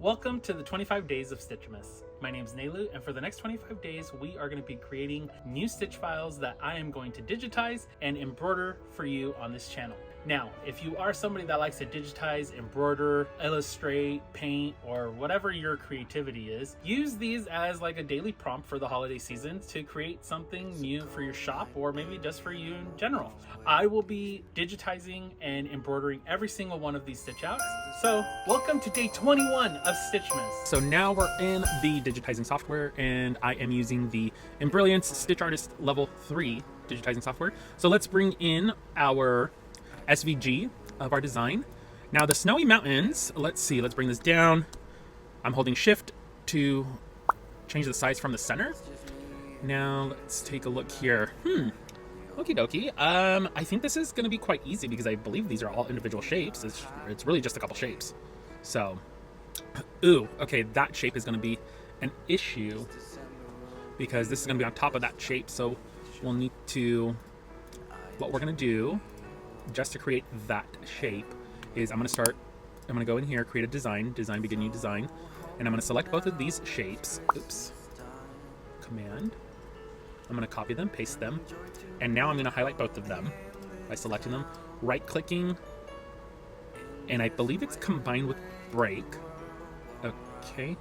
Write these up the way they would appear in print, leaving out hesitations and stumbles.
Welcome to the 25 days of Stitchmas. My name is Nelu, and for the next 25 days, we are going to be creating new stitch files that I am going to digitize and embroider for you on this channel. Now, if you are somebody that likes to digitize, embroider, illustrate, paint, or whatever your creativity is, use these as like a daily prompt for the holiday season to create something new for your shop or maybe just for you in general. I will be digitizing and embroidering every single one of these stitch outs. So welcome to day 21 of Stitchmas. So now we're in the digitizing software and I am using the Embroidery Stitch Artist level 3 digitizing software. So let's bring in our SVG of our design. Now the snowy mountains, let's see, let's bring this down. I'm holding shift to change the size from the center. Now let's take a look here. Okie dokie. I think this is going to be quite easy because I believe these are all individual shapes. It's really just a couple shapes. So, okay, that shape is going to be an issue because this is going to be on top of that shape. So we'll need to, what we're going to do just to create that shape is I'm going to go in here, create a design, begin new design, and I'm going to select both of these shapes. Command. I'm going to copy them, paste them, and now I'm going to highlight both of them by selecting them, right-clicking, and I believe it's combined with break. Okay,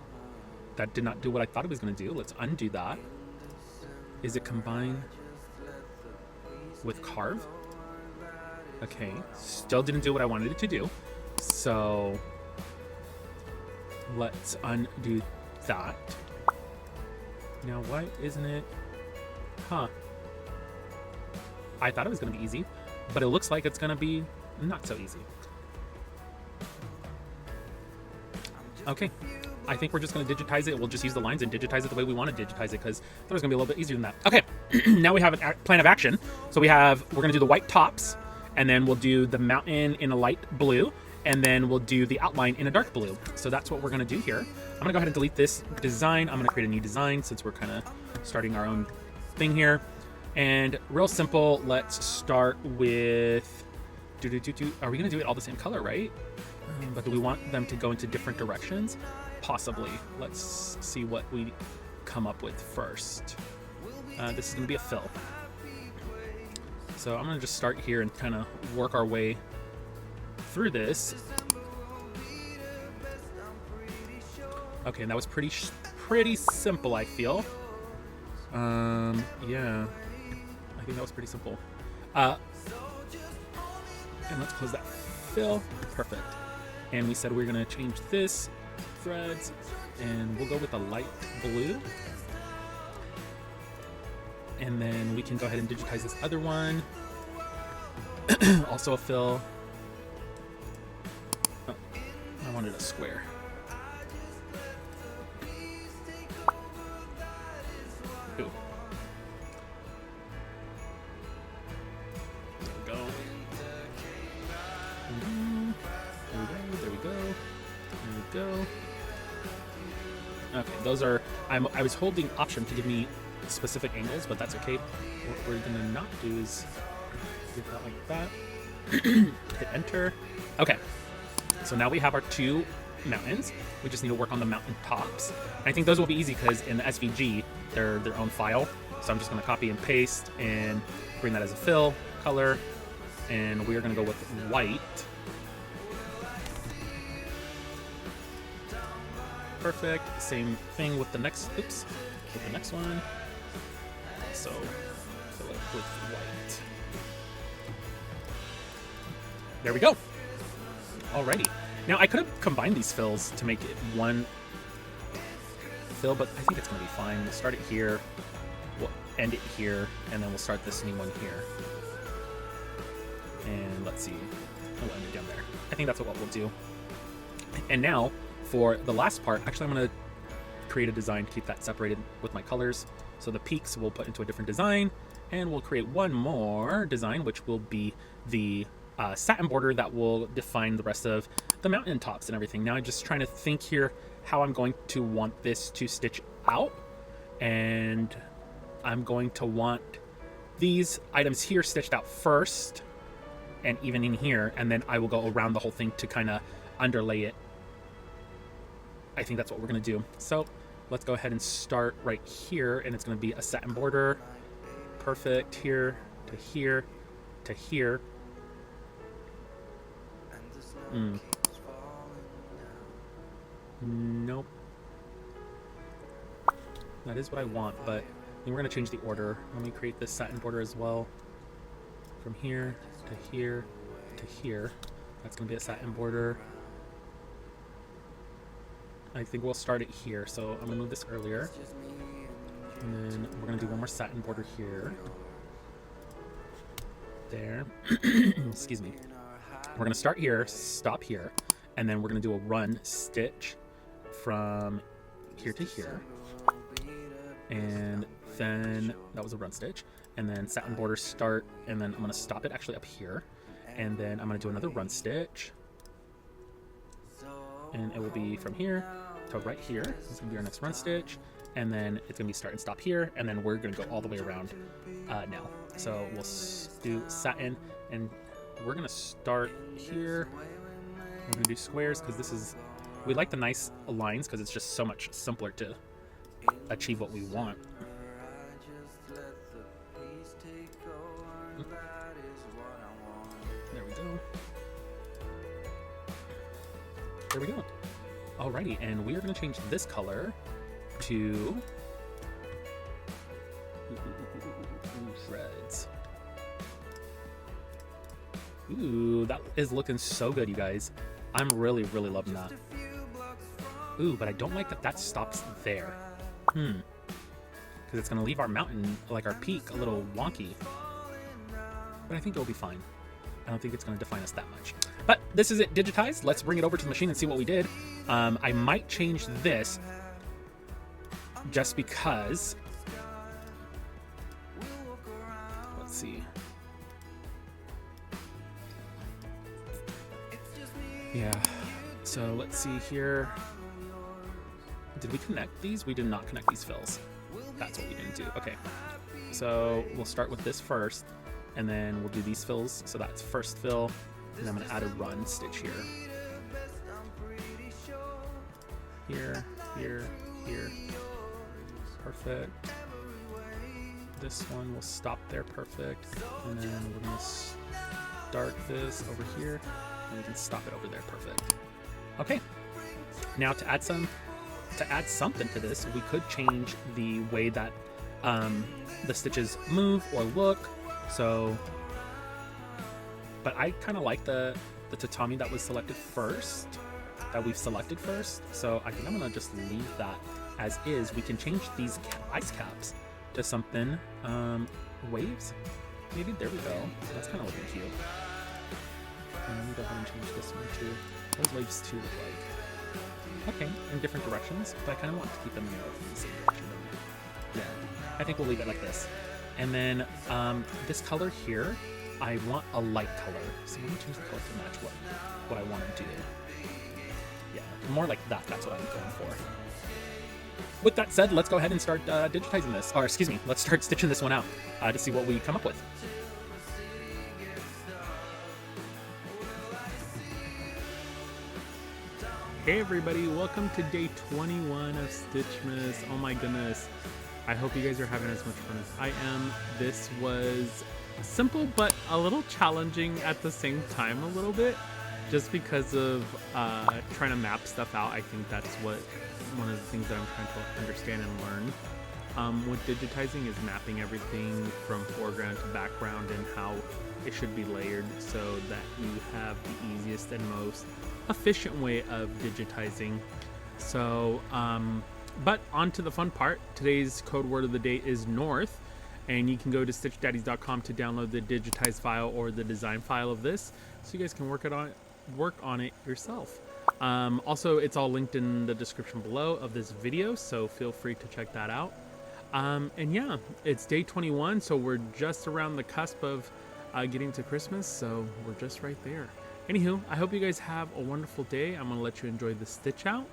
that did not do what I thought it was going to do. Let's undo that. Is it combined with carve? Okay, still didn't do what I wanted it to do. So let's undo that. Now why isn't it? I thought it was going to be easy, but it looks like it's going to be not so easy. Okay, I think we're just going to digitize it. We'll just use the lines and digitize it the way we want to digitize it because I thought it was going to be a little bit easier than that. Okay, now we have a plan of action. So we're going to do the white tops, and then we'll do the mountain in a light blue, and then we'll do the outline in a dark blue. So that's what we're going to do here. I'm going to go ahead and delete this design. I'm going to create a new design since we're kind of starting our own thing here. And real simple, let's start with are we going to do it all the same color, right? But do we want them to go into different directions? Possibly. Let's see what we come up with first. This is going to be a fill. So I'm going to just start here and kind of work our way through this. Okay, and that was pretty simple, I feel. Yeah, I think that was pretty simple. And let's close that fill. Perfect. And we said we're going to change this threads, and we'll go with a light blue. And then we can go ahead and digitize this other one. Also a fill. Oh, I wanted a square. Ooh. There we go. There we go. Okay, those are, I was holding Option to give me specific angles, but that's okay. What we're gonna not do is do that like that. Hit enter. Okay, so now we have our two mountains. We just need to work on the mountain tops. And I think those will be easy because in the SVG, they're their own file. So I'm just gonna copy and paste and bring that as a fill color. And we are gonna go with white. Perfect. Same thing with the next, with the next one. So fill it with white. There we go. Alrighty. Now I could have combined these fills to make it one fill, but I think it's going to be fine. We'll start it here, we'll end it here, and then we'll start this new one here. And let's see, we'll end it down there. I think that's what we'll do. And now for the last part, actually I'm going to create a design to keep that separated with my colors. So the peaks we'll put into a different design, and we'll create one more design, which will be the satin border that will define the rest of the mountain tops and everything. Now I'm just trying to think here how I'm going to want this to stitch out, and I'm going to want these items here stitched out first, and even in here, and then I will go around the whole thing to kind of underlay it I think that's what we're gonna do. So let's go ahead and start right here, and it's gonna be a satin border. Perfect, here to here to here. Nope. That is what I want, but then we're gonna change the order. Let me create this satin border as well. From here to here to here. That's gonna be a satin border. I think we'll start it here, so I'm gonna move this earlier. And then we're gonna do one more satin border here. There. Excuse me. We're gonna start here, stop here, and then we're gonna do a run stitch from here to here. And then that was a run stitch, and then satin border start, and then I'm gonna stop it actually up here, and then I'm gonna do another run stitch, and it will be from here to right here. This is gonna be our next run stitch, and then it's gonna be start and stop here, and then we're gonna go all the way around now. So we'll do satin, and we're gonna start here. We're gonna do squares because this is, we like the nice lines because it's just so much simpler to achieve what we want. There we go. There we go. Alrighty, and we are going to change this color to shreds. Ooh, that is looking so good, you guys. I'm really, really loving that. Ooh, but I don't like that that stops there. Because it's going to leave our mountain, like our peak, a little wonky. But I think it'll be fine. I don't think it's going to define us that much. But this is it digitized. Let's bring it over to the machine and see what we did. I might change this just because. Let's see. Yeah. So let's see here. Did we connect these? We did not connect these fills. That's what we didn't do. Okay. So we'll start with this first, and then we'll do these fills. So that's first fill, and I'm going to add a run stitch here. Here, here, here. Perfect. This one will stop there. Perfect. And then we're going to start this over here, and we can stop it over there. Perfect. Okay. Now to add something to this, we could change the way that the stitches move or look. So, but I kind of like the tatami that was selected first, that we've selected first. So I think I'm gonna just leave that as is. We can change these ice caps to something, waves. Maybe, there we go. That's kind of looking cute. And let me go ahead and change this one too. What does waves 2 look like? Okay, in different directions, but I kind of want to keep them in the same direction. Yeah, I think we'll leave it like this. And then this color here, I want a light color. So I'm gonna change the color to match what I want to do. Yeah, more like that. That's what I'm going for. With that said, let's go ahead and start digitizing this. Or excuse me, let's start stitching this one out to see what we come up with. Hey everybody, welcome to day 21 of Stitchmas. Oh my goodness, I hope you guys are having as much fun as I am. This was simple but a little challenging at the same time a little bit, just because of trying to map stuff out. I think that's what one of the things that I'm trying to understand and learn with digitizing is mapping everything from foreground to background and how it should be layered so that you have the easiest and most efficient way of digitizing. So but on to the fun part. Today's code word of the day is north, and you can go to stitchdaddies.com to download the digitized file or the design file of this so you guys can work on it yourself. Also, it's all linked in the description below of this video, so feel free to check that out. And yeah, it's day 21, so we're just around the cusp of getting to Christmas, so we're just right there. Anywho, I hope you guys have a wonderful day. I'm gonna let you enjoy the stitch out,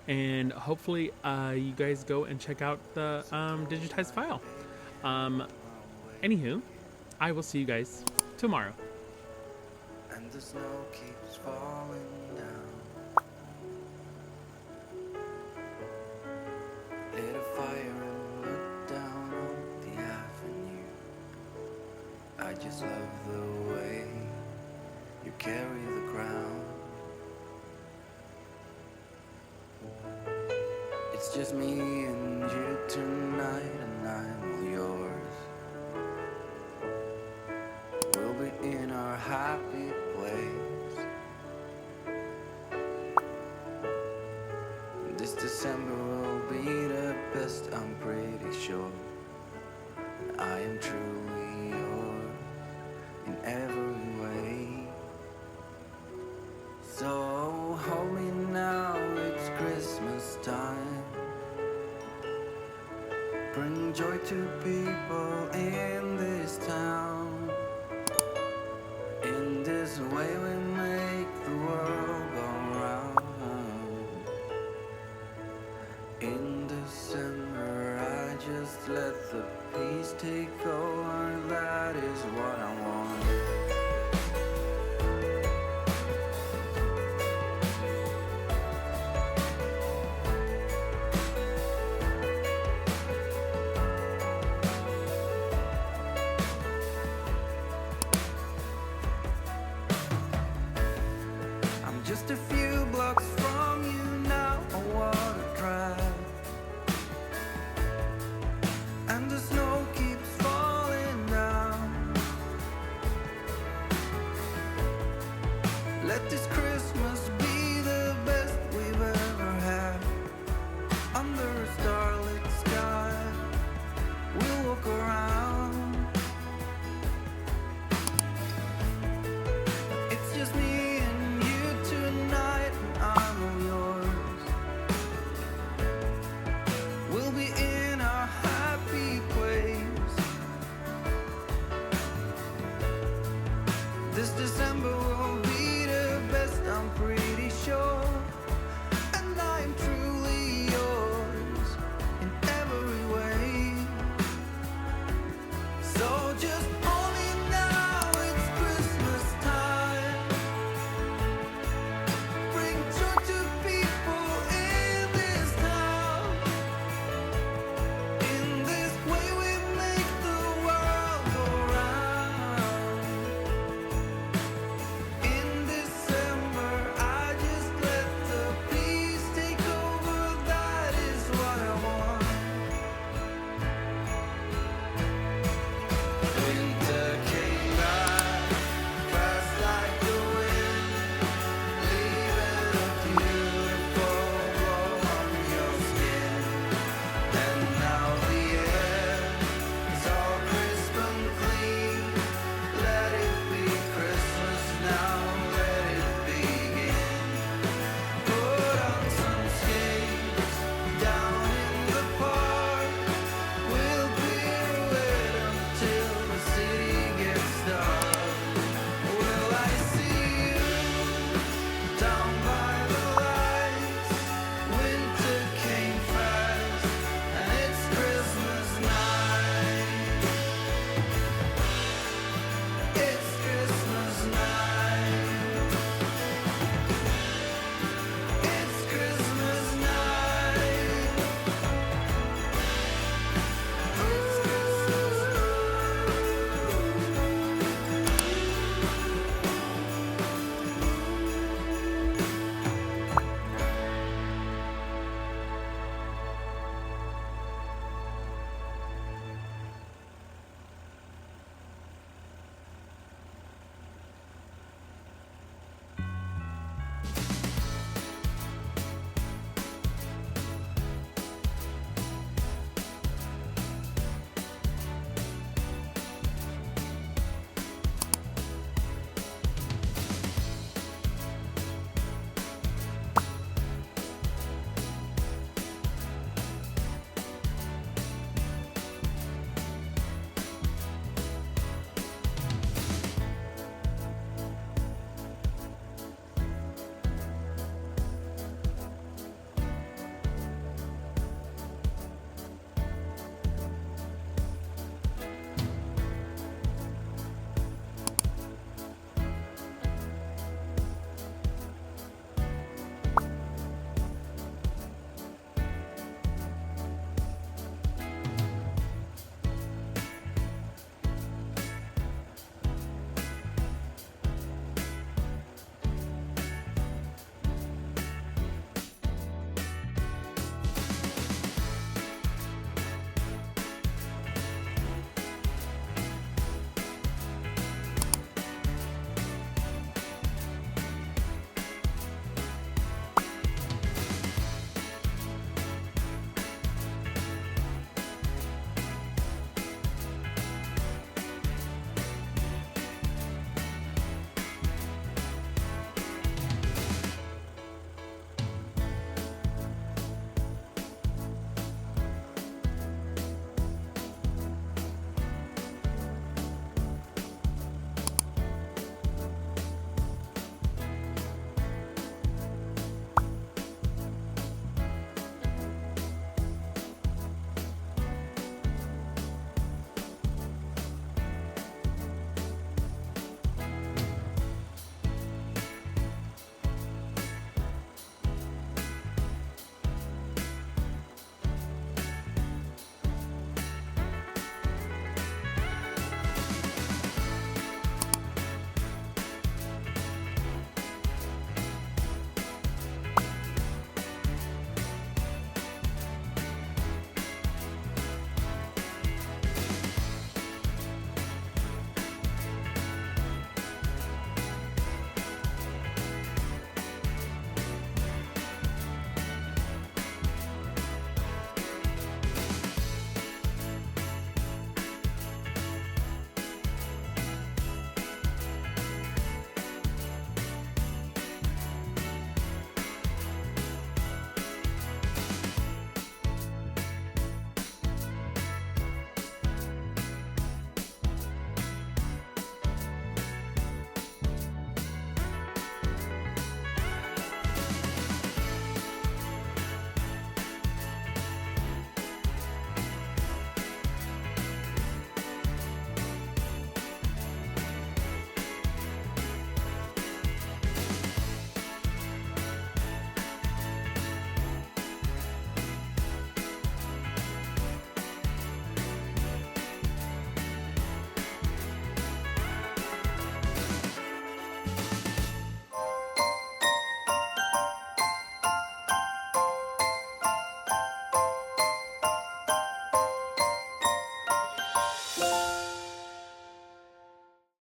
and hopefully you guys go and check out the digitized file. Anywho, I will see you guys tomorrow. And the snow keeps falling down. just love the way you carry the crown. It's just me and you tonight, and I'm all yours. We'll be in our happy place. This December will be the best, I'm pretty sure. And I am truly yours in every way. So hold me now, it's Christmas time. Bring joy to people in this town. In this way we make the world go round. In December I just let the peace take over. That is what I want.